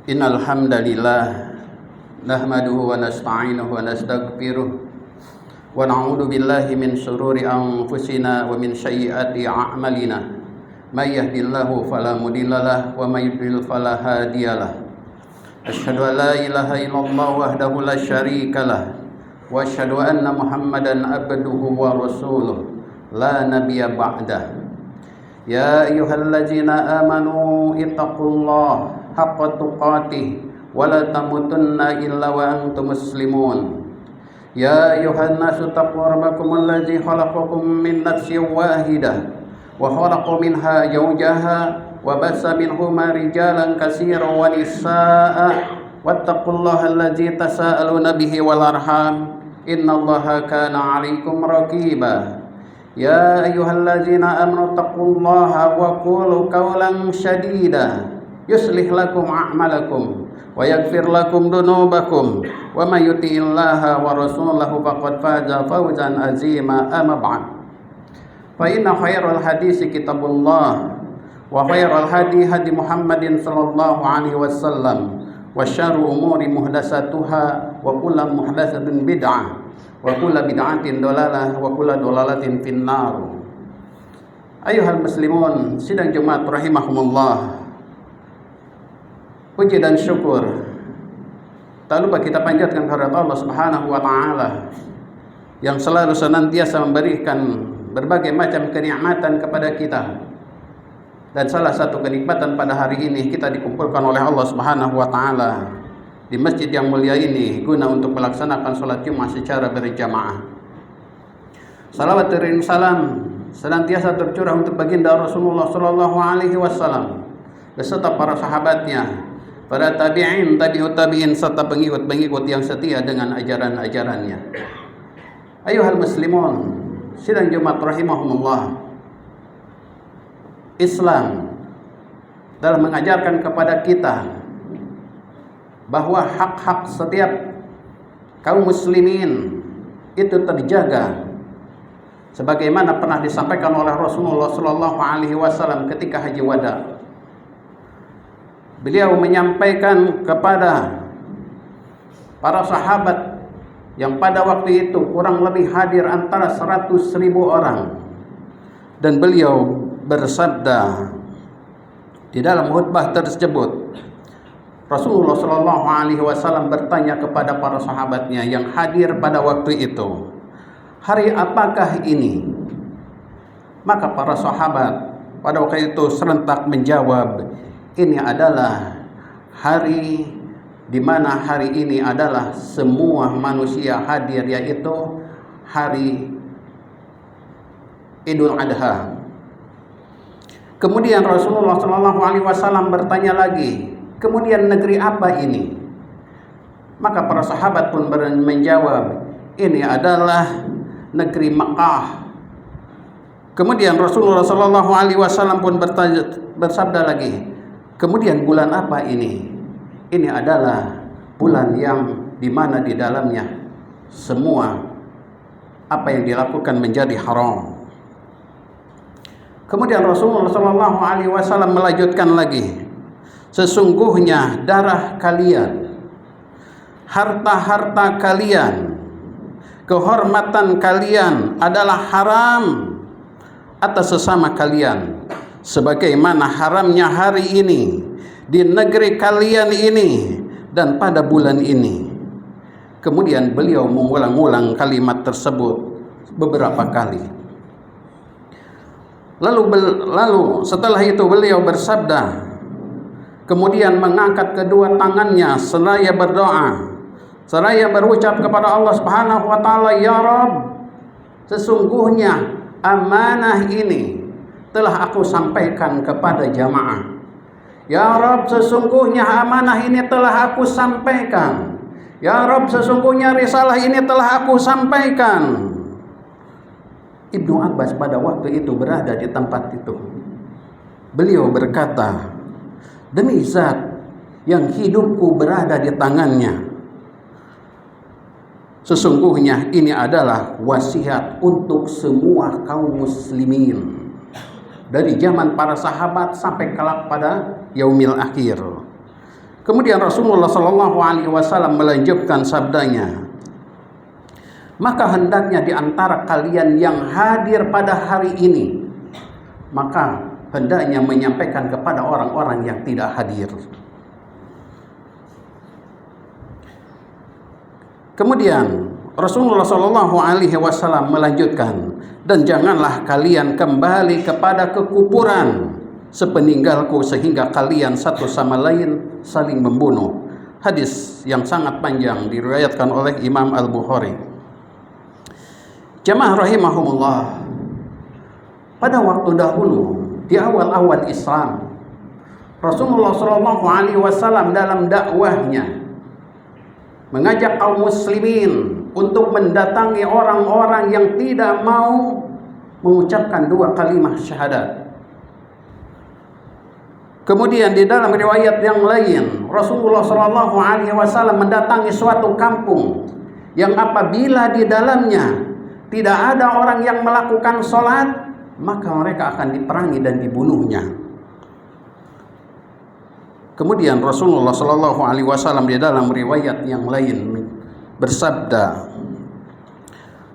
Innal hamdalillah nahmaduhu wa nasta'inuhu wa nastaghfiruh wa na'udzu billahi min shururi anfusina wa min sayyiati a'malina. May yahdihillahu fala mudhillalah wa may yudhlil fala hadiyalah. Asyhadu an la ilaha illallah wahdahu la syarikalah wa asyhadu anna Muhammadan abduhu wa rasuluh la nabiyya ba'dah. Ya ayyuhallazina amanu ittaqullaha haqqa tuqatih wa la tamutunna illa wa antum muslimun. Ya ayyuhan nasu taqu rabbakum allazi khalaqakum min nafsin wahidah wa khalaqa minha zawjaha wa bassa minhuma rijalan katsiran wa nisaa'a wattaqullaha allazi tasaaluna bihi wal arham innallaha kana 'alaikum raqiba. Ya ayyuhallazina amanu taqullaha wa qulu qawlan sadida yuslih lakum a'malakum wa yaghfir lakum dunubakum wa may yuti'illaha wa rasulahu faqad faza fawzan azima. Amma ba'd, fa inna khairal hadisi kitabullah wa khairal hadi hadi Muhammadin sallallahu alaihi wasallam wa syarrul umuri muhdatsatuha wa kullu muhdatsatin bid'ah wa kullu bid'atin dalalah wa kullu dalalatin finnar. Ayuhal muslimun sidang Jumat rahimahumullah, puji dan syukur tak lupa kita panjatkan kepada Allah Subhanahu wa taala yang selalu senantiasa memberikan berbagai macam kenikmatan kepada kita. Dan salah satu kenikmatan pada hari ini kita dikumpulkan oleh Allah Subhanahu wa taala di masjid yang mulia ini guna untuk melaksanakan salat Jumat secara berjamaah. Salawat dan salam senantiasa tercurah untuk baginda Rasulullah sallallahu alaihi wasallam beserta para sahabatnya, para tabi'in, tabi'ut tabi'in serta pengikut-pengikut yang setia dengan ajaran-ajarannya. Ayuhal muslimun sidang Jumat rahimahumullah, Islam dalam mengajarkan kepada kita bahwa hak-hak setiap kaum muslimin itu terjaga sebagaimana pernah disampaikan oleh Rasulullah sallallahu alaihi wasallam ketika haji wada. Beliau menyampaikan kepada para sahabat yang pada waktu itu kurang lebih hadir antara 100.000 orang, dan beliau bersabda di dalam khutbah tersebut. Rasulullah sallallahu alaihi wasallam bertanya kepada para sahabatnya yang hadir pada waktu itu, hari apakah ini? Maka para sahabat pada waktu itu serentak menjawab, ini adalah hari di mana hari ini adalah semua manusia hadir, yaitu hari Idul Adha. Kemudian Rasulullah sallallahu alaihi wasallam bertanya lagi, kemudian negeri apa ini? Maka para sahabat pun menjawab, ini adalah negeri Makkah. Kemudian Rasulullah sallallahu alaihi wasallam pun bersabda lagi, kemudian bulan apa ini? Ini adalah bulan yang dimana di dalamnya semua apa yang dilakukan menjadi haram. Kemudian Rasulullah sallallahu alaihi wasallam melanjutkan lagi, sesungguhnya darah kalian, harta-harta kalian, kehormatan kalian adalah haram atas sesama kalian, sebagaimana haramnya hari ini di negeri kalian ini dan pada bulan ini. Kemudian beliau mengulang-ulang kalimat tersebut beberapa kali. Lalu setelah itu beliau bersabda, kemudian mengangkat kedua tangannya seraya berdoa, seraya berucap kepada Allah Subhanahu wa taala, ya Rabb, sesungguhnya amanah ini telah aku sampaikan kepada jamaah. Ya Rabb, sesungguhnya amanah ini telah aku sampaikan. Ya Rabb, sesungguhnya risalah ini telah aku sampaikan. Ibnu Abbas pada waktu itu berada di tempat itu. Beliau berkata, demi zat yang hidupku berada di tangannya, sesungguhnya ini adalah wasiat untuk semua kaum muslimin dari zaman para sahabat sampai kelak pada yaumil akhir. Kemudian Rasulullah Shallallahu Alaihi Wasallam melanjutkan sabdanya, maka hendaknya di antara kalian yang hadir pada hari ini, maka hendaknya menyampaikan kepada orang-orang yang tidak hadir. Kemudian Rasulullah Shallallahu Alaihi Wasallam melanjutkan, dan janganlah kalian kembali kepada kekufuran sepeninggalku sehingga kalian satu sama lain saling membunuh. Hadis yang sangat panjang diriwayatkan oleh Imam Al-Bukhari. Jamaah rahimahumullah, pada waktu dahulu di awal-awal Islam, Rasulullah Shallallahu Alaihi Wasallam dalam dakwahnya mengajak kaum muslimin untuk mendatangi orang-orang yang tidak mau mengucapkan dua kalimat syahadat. Kemudian di dalam riwayat yang lain, Rasulullah Shallallahu Alaihi Wasallam mendatangi suatu kampung yang apabila di dalamnya tidak ada orang yang melakukan sholat, maka mereka akan diperangi dan dibunuhnya. Kemudian Rasulullah Shallallahu Alaihi Wasallam di dalam riwayat yang lain bersabda,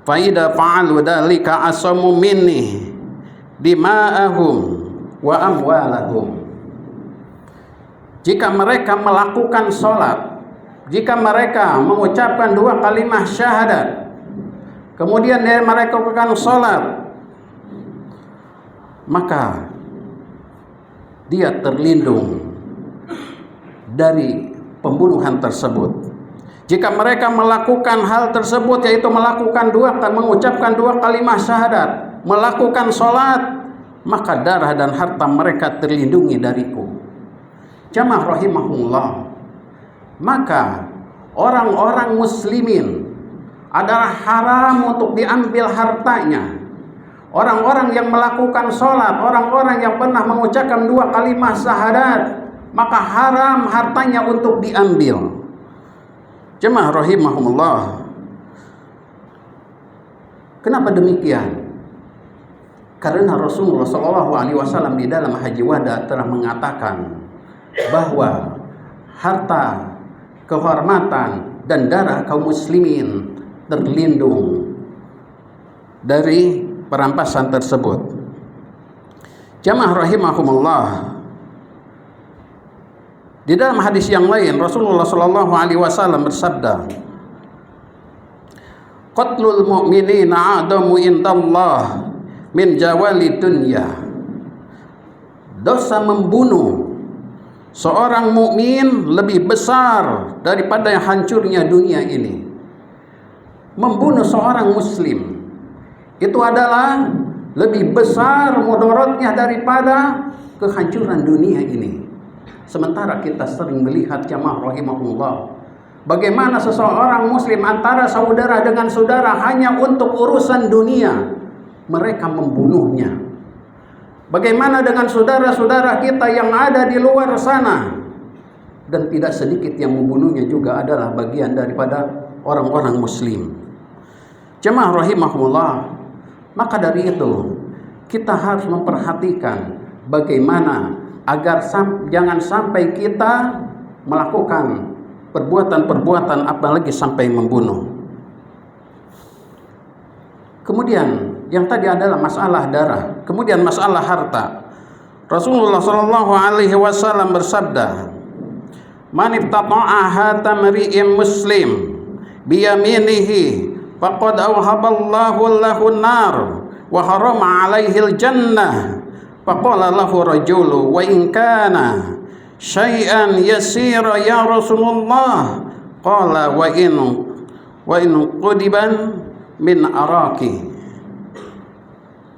"Faida fa'alu dalika asamu minni dima'ahum wa amwalahum." Jika mereka melakukan sholat, jika mereka mengucapkan dua kalimat syahadat, kemudian mereka melakukan sholat, maka dia terlindung dari pembunuhan tersebut. Jika mereka melakukan hal tersebut, yaitu mengucapkan dua kalimat syahadat, melakukan sholat, maka darah dan harta mereka terlindungi dariku. Jamaah rahimahullah, maka orang-orang muslimin adalah haram untuk diambil hartanya. Orang-orang yang melakukan sholat, orang-orang yang pernah mengucapkan dua kalimat syahadat, maka haram hartanya untuk diambil. Jemaah rahimahumullah, kenapa demikian? Karena Rasulullah SAW di dalam Haji Wada telah mengatakan bahwa harta, kehormatan, dan darah kaum muslimin terlindung dari perampasan tersebut. Jamaah rahimahumullah, di dalam hadis yang lain Rasulullah Shallallahu Alaihi Wasallam bersabda, "Qatlul mu'minina a'damu indallah min jawali dunya." Dosa membunuh seorang mukmin lebih besar daripada yang hancurnya dunia ini. Membunuh seorang muslim itu adalah lebih besar mudaratnya daripada kehancuran dunia ini. Sementara kita sering melihat, jamaah rahimahullah, bagaimana seseorang muslim antara saudara dengan saudara hanya untuk urusan dunia, mereka membunuhnya. Bagaimana dengan saudara-saudara kita yang ada di luar sana, dan tidak sedikit yang membunuhnya juga adalah bagian daripada orang-orang muslim. Jemaah rahimahullah, maka dari itu kita harus memperhatikan bagaimana agar jangan sampai kita melakukan perbuatan-perbuatan apalagi sampai membunuh. Kemudian yang tadi adalah masalah darah, kemudian masalah harta. Rasulullah Shallallahu Alaihi Wasallam bersabda, "Man iftata'a hata mri'in muslim biyaminihi faqad awhaballahu lahu an-nar wa harama 'alaihi al-jannah." Faqala lahu rajulu, "Wa in kana syai'an yasira ya Rasulullah." Qala wa in qudiban min araki.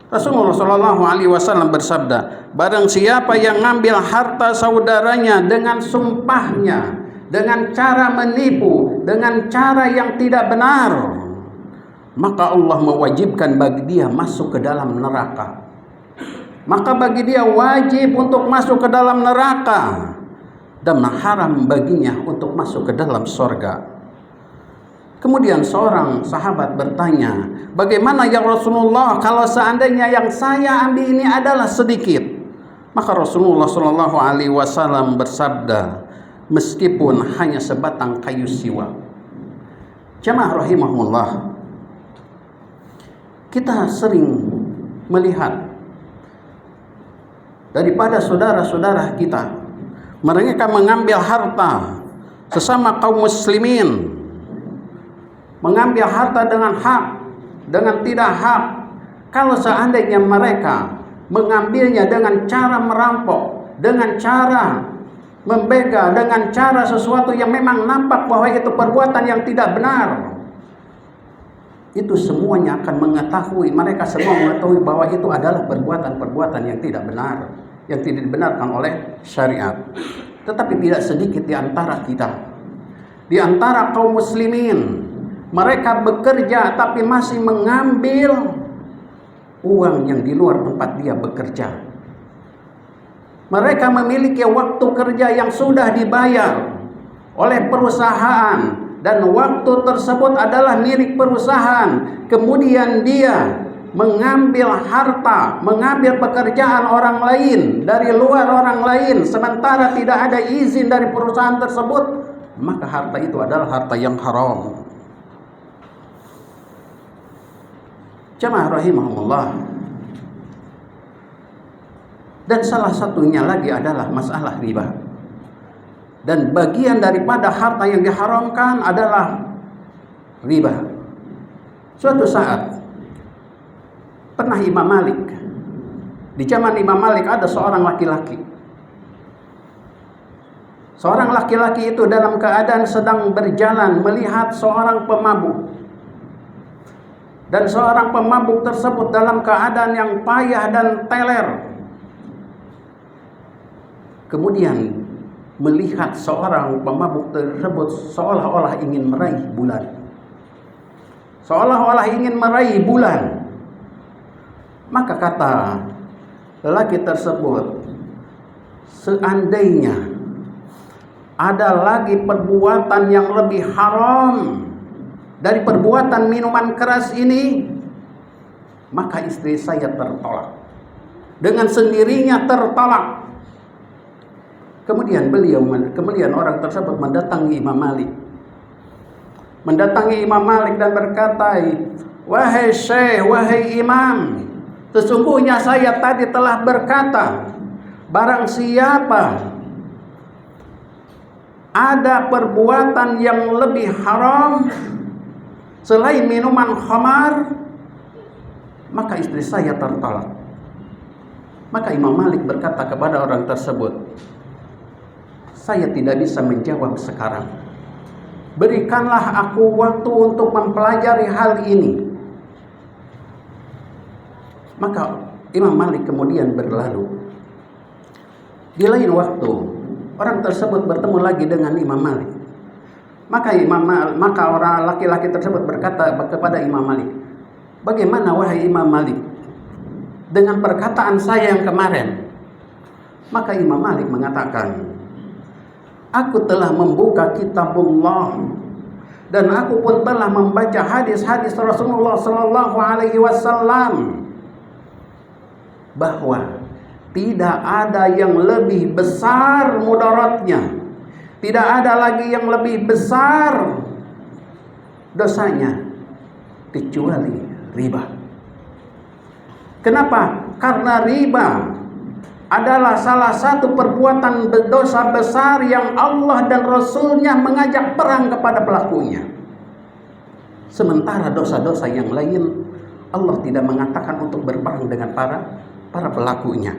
Rasulullah Shallallahu Alaihi Wasallam bersabda, barang siapa yang ngambil harta saudaranya dengan sumpahnya, dengan cara menipu, dengan cara yang tidak benar, maka Allah mewajibkan bagi dia masuk ke dalam neraka. Maka bagi dia wajib untuk masuk ke dalam neraka, dan haram baginya untuk masuk ke dalam surga. Kemudian seorang sahabat bertanya, bagaimana ya Rasulullah kalau seandainya yang saya ambil ini adalah sedikit? Maka Rasulullah Shallallahu Alaihi Wasallam bersabda, meskipun hanya sebatang kayu siwa. Jamaah rahimahullah, kita sering melihat daripada saudara-saudara kita, mereka mengambil harta sesama kaum muslimin, mengambil harta dengan hak, dengan tidak hak. Kalau seandainya mereka mengambilnya dengan cara merampok, dengan cara membega, dengan cara sesuatu yang memang nampak bahwa itu perbuatan yang tidak benar, itu semuanya akan mengetahui, mereka semua mengetahui bahwa itu adalah perbuatan-perbuatan yang tidak benar, yang tidak dibenarkan oleh syariat. Tetapi tidak sedikit di antara kita, di antara kaum muslimin, mereka bekerja tapi masih mengambil uang yang di luar tempat dia bekerja. Mereka memiliki waktu kerja yang sudah dibayar oleh perusahaan, dan waktu tersebut adalah milik perusahaan. Kemudian dia mengambil harta, mengambil pekerjaan orang lain, dari luar orang lain, sementara tidak ada izin dari perusahaan tersebut, maka harta itu adalah harta yang haram. Jamaah rahimahullah. Dan salah satunya lagi adalah masalah riba. Dan bagian daripada harta yang diharamkan adalah riba. Suatu saat pernah Imam Malik, di zaman Imam Malik ada seorang laki-laki. Seorang laki-laki itu dalam keadaan sedang berjalan melihat seorang pemabuk. Dan seorang pemabuk tersebut dalam keadaan yang payah dan teler. Kemudian melihat seorang pemabuk tersebut seolah-olah ingin meraih bulan. Seolah-olah ingin meraih bulan. Maka kata lelaki tersebut, seandainya ada lagi perbuatan yang lebih haram dari perbuatan minuman keras ini, maka istri saya tertolak. Dengan sendirinya tertolak. Kemudian orang tersebut mendatangi Imam Malik. Mendatangi Imam Malik dan berkata, "Wahai Syekh, wahai Imam, sesungguhnya saya tadi telah berkata, barang siapa ada perbuatan yang lebih haram selain minuman khamar, maka istri saya tertolak." Maka Imam Malik berkata kepada orang tersebut, "Saya tidak bisa menjawab sekarang. Berikanlah aku waktu untuk mempelajari hal ini." Maka Imam Malik kemudian berlalu. Di lain waktu, orang tersebut bertemu lagi dengan Imam Malik. Maka orang laki-laki tersebut berkata kepada Imam Malik, "Bagaimana wahai Imam Malik dengan perkataan saya yang kemarin?" Maka Imam Malik mengatakan, "Aku telah membuka kitabullah dan aku pun telah membaca hadis-hadis Rasulullah sallallahu alaihi wasallam bahwa tidak ada yang lebih besar mudaratnya, tidak ada lagi yang lebih besar dosanya kecuali riba." Kenapa? Karena riba adalah salah satu perbuatan dosa besar yang Allah dan Rasulnya mengajak perang kepada pelakunya. Sementara dosa-dosa yang lain Allah tidak mengatakan untuk berperang dengan para pelakunya.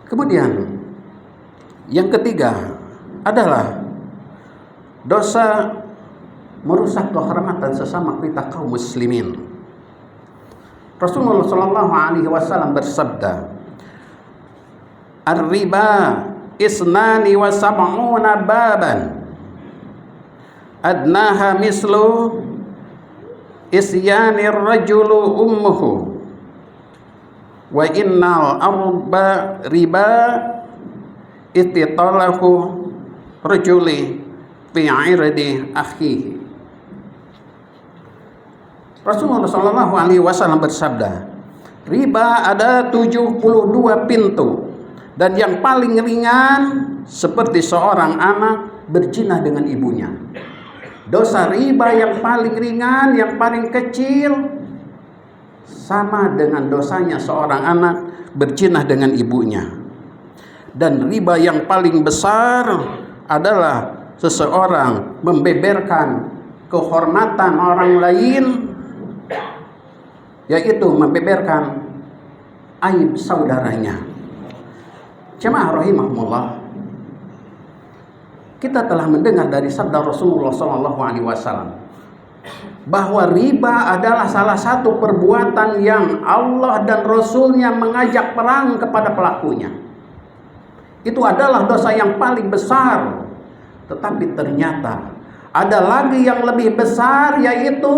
Kemudian yang ketiga adalah dosa merusak kehormatan sesama kita kaum muslimin. Rasulullah sallallahu alaihi wasallam bersabda, "Ar-riba isnani wa sab'una baban adnaha mislu isyanir rajulu ummuhu wa innal arba riba istitalahu rajuli fi 'irdi akhihi." Rasulullah sallallahu alaihi wasallam bersabda, riba ada 72 pintu Dan yang paling ringan seperti seorang anak berzina dengan ibunya. Dosa riba yang paling ringan, yang paling kecil, sama dengan dosanya seorang anak berzina dengan ibunya. Dan riba yang paling besar adalah seseorang membeberkan kehormatan orang lain, yaitu membeberkan aib saudaranya. Jemaah rahimahumullah, kita telah mendengar dari sabda Rasulullah SAW bahwa riba adalah salah satu perbuatan yang Allah dan Rasulnya mengajak perang kepada pelakunya. Itu adalah dosa yang paling besar. Tetapi ternyata ada lagi yang lebih besar, yaitu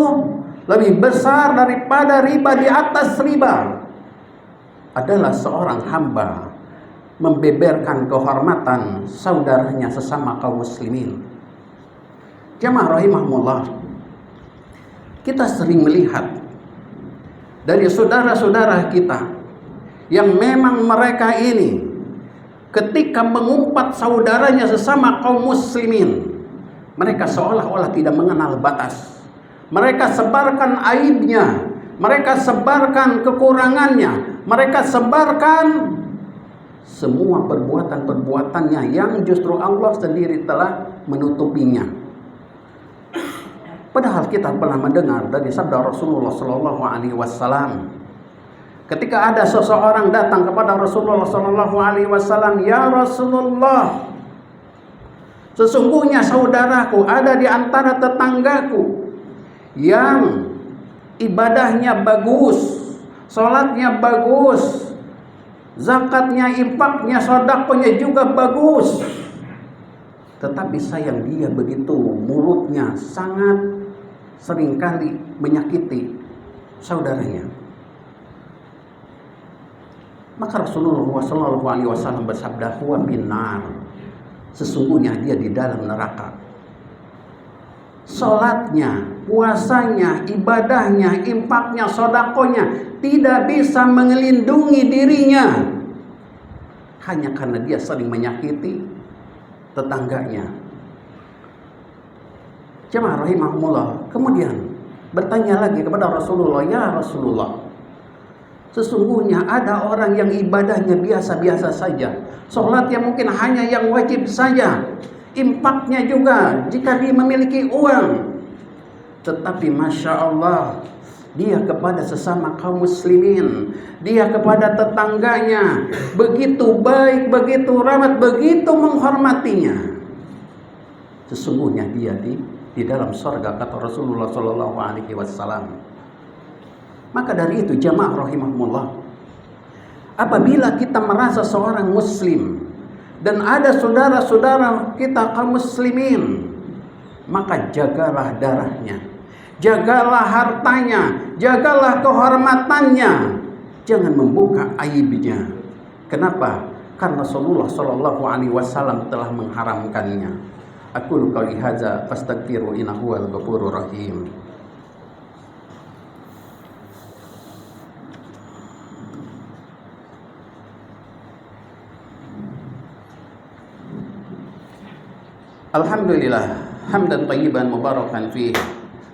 lebih besar daripada riba di atas riba, adalah seorang hamba membeberkan kehormatan saudaranya sesama kaum muslimin. Jemaah rahimahumullah, kita sering melihat dari saudara-saudara kita yang memang mereka ini ketika mengumpat saudaranya sesama kaum muslimin, mereka seolah-olah tidak mengenal batas. Mereka sebarkan aibnya, mereka sebarkan kekurangannya, mereka sebarkan semua perbuatan-perbuatannya yang justru Allah sendiri telah menutupinya. Padahal kita pernah mendengar dari sabda Rasulullah SAW, ketika ada seseorang datang kepada Rasulullah SAW, "Ya Rasulullah, sesungguhnya saudaraku ada di antara tetanggaku yang ibadahnya bagus, sholatnya bagus, zakatnya, infaknya, sedekahnya juga bagus. Tetapi sayang dia begitu mulutnya sangat seringkali menyakiti saudaranya." Maka Rasulullah SAW bersabda, "Huwa binnar," sesungguhnya dia di dalam neraka. Salatnya, puasanya, ibadahnya, infaknya, sedekahnya tidak bisa melindungi dirinya hanya karena dia sering menyakiti tetangganya. Jemaah rahimahumullah, kemudian bertanya lagi kepada Rasulullah, "Ya Rasulullah, sesungguhnya ada orang yang ibadahnya biasa-biasa saja, sholatnya mungkin hanya yang wajib saja, infaknya juga jika dia memiliki uang, tetapi Masya Allah, dia kepada sesama kaum muslimin, dia kepada tetangganya begitu baik, begitu rahmat, begitu menghormatinya. Sesungguhnya dia di dalam surga," kata Rasulullah SAW. Maka dari itu jamaah rahimahumullah, apabila kita merasa seorang muslim dan ada saudara-saudara kita kaum muslimin, maka jagalah darahnya, jagalah hartanya, jagalah kehormatannya, jangan membuka aibnya. Kenapa? Karena Rasulullah SAW telah mengharamkannya. Aqulu qouli hadza fastaghfiru innahu huwal ghafurur rahim. Alhamdulillah hamdan thayyiban mubarakan fihi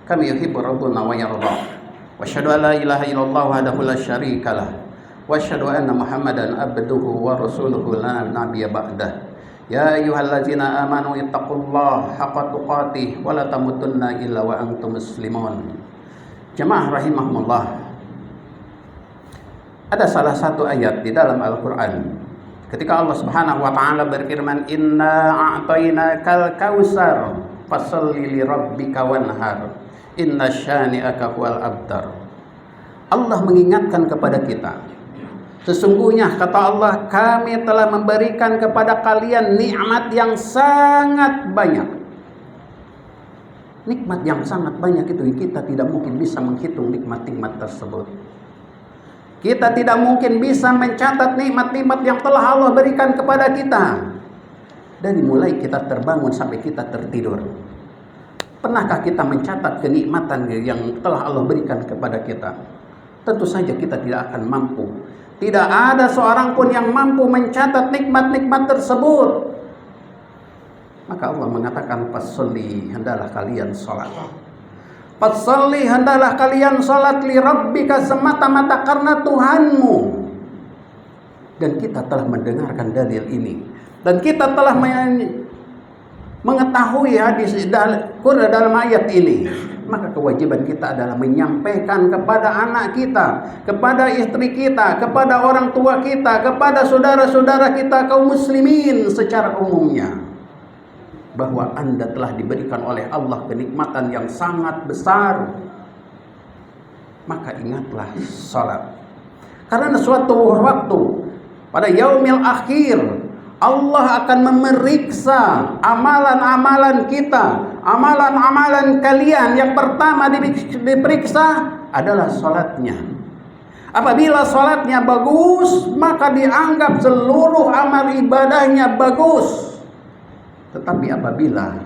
kama yuhibbu rabbuna wa yarda. Wa asyhadu an la ilaha illallah wahdahu la syarika lah. Wa asyhadu anna Muhammadan abduhu wa rasuluhu la nabiyya ba'dah. Ya ayyuhallazina amanu ittaqullaha haqqa tuqatih wa la tamutunna illa wa antum muslimun. Jemaah rahimahumullah, ada salah satu ayat di dalam Al-Qur'an ketika Allah Subhanahu wa taala berfirman, "Inna a'tainakal kautsar fasholli li rabbika wanhar inna syani'aka huwal abtar." Allah mengingatkan kepada kita, sesungguhnya kata Allah, kami telah memberikan kepada kalian nikmat yang sangat banyak. Nikmat yang sangat banyak itu kita tidak mungkin bisa menghitung nikmat-nikmat tersebut. Kita tidak mungkin bisa mencatat nikmat-nikmat yang telah Allah berikan kepada kita. Dari mulai kita terbangun sampai kita tertidur. Pernahkah kita mencatat kenikmatan yang telah Allah berikan kepada kita? Tentu saja kita tidak akan mampu. Tidak ada seorang pun yang mampu mencatat nikmat-nikmat tersebut. Maka Allah mengatakan, fasolli, hendaklah kalian sholat. Fasolli, hendaklah kalian sholat li rabbika, semata-mata karena Tuhanmu. Dan kita telah mendengarkan dalil ini, dan kita telah mengetahui hadis dalam ayat ini. Maka kewajiban kita adalah menyampaikan kepada anak kita, kepada istri kita, kepada orang tua kita, kepada saudara-saudara kita kaum muslimin secara umumnya, bahwa Anda telah diberikan oleh Allah kenikmatan yang sangat besar. Maka ingatlah salat. Karena suatu waktu pada yaumil akhir Allah akan memeriksa amalan-amalan kita, amalan-amalan kalian. Yang pertama diperiksa adalah salatnya. Apabila salatnya bagus, maka dianggap seluruh amal ibadahnya bagus. Tetapi apabila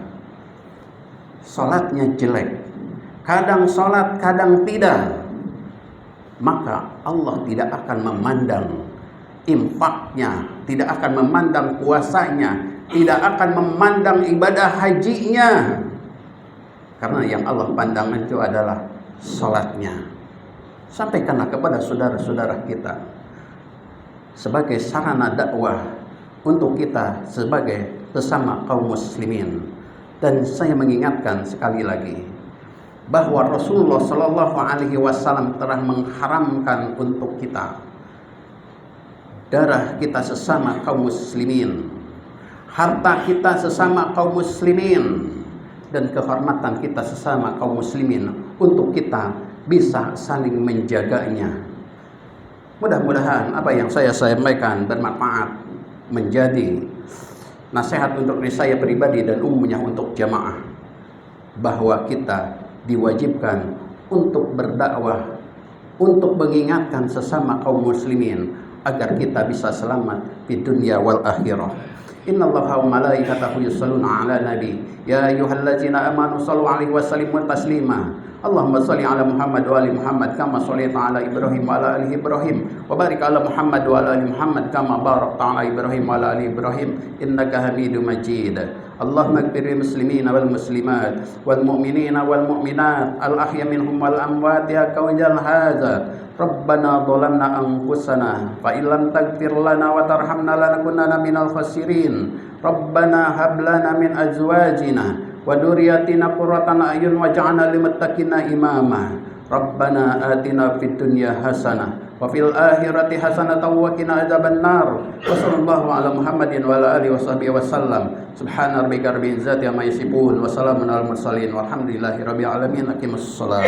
salatnya jelek, kadang salat, kadang tidak, maka Allah tidak akan memandang infaknya, tidak akan memandang puasanya, tidak akan memandang ibadah hajinya. Karena yang Allah pandang itu adalah salatnya. Sampaikanlah kepada saudara-saudara kita sebagai sarana dakwah untuk kita sebagai sesama kaum muslimin. Dan saya mengingatkan sekali lagi bahwa Rasulullah Shallallahu Alaihi Wasallam telah mengharamkan untuk kita darah kita sesama kaum muslimin, harta kita sesama kaum muslimin, dan kehormatan kita sesama kaum muslimin, untuk kita bisa saling menjaganya. Mudah-mudahan apa yang saya sampaikan bermanfaat, menjadi nasihat untuk diri saya pribadi dan umumnya untuk jamaah, bahwa kita diwajibkan untuk berdakwah, untuk mengingatkan sesama kaum muslimin agar kita bisa selamat di dunia wal akhirah. Innallaha wa malaikatahu yusholluna 'alan nabi ya ayyuhallazina amanu shallu 'alaihi wa sallimu taslima. Allahumma shalli 'ala Muhammad wa ali Muhammad kama shallaita 'ala Ibrahim wa ala ali Ibrahim wa barik 'ala Muhammad wa ala ali Muhammad kama barakta 'ala Ibrahim wa ala ali Ibrahim innaka Hamidum Majid. Allahumma ighfir lil muslimina wal muslimat wal mu'minina wal mu'minat al ahya minhum wal amwat ya kawjal hadza. Rabbana dhalamna anfusana fa illam taghfir lana wa tarhamna lanakunanna minal khasirin. Rabbana hab lana min azwajina wa dhurriyyatina qurrata a'yun waj'alna lil muttaqina imama. Rabbana atina fid dunya hasanah wa fil akhirati hasanatan wa qina adzabannar. Wa sallallahu ala Muhammadin wa ala alihi washabbihi wasallam. Subhana rabbika rabbil izzati amma yasifun wa salamun alal mursalin walhamdulillahi rabbil alamin. Aqimus shalah.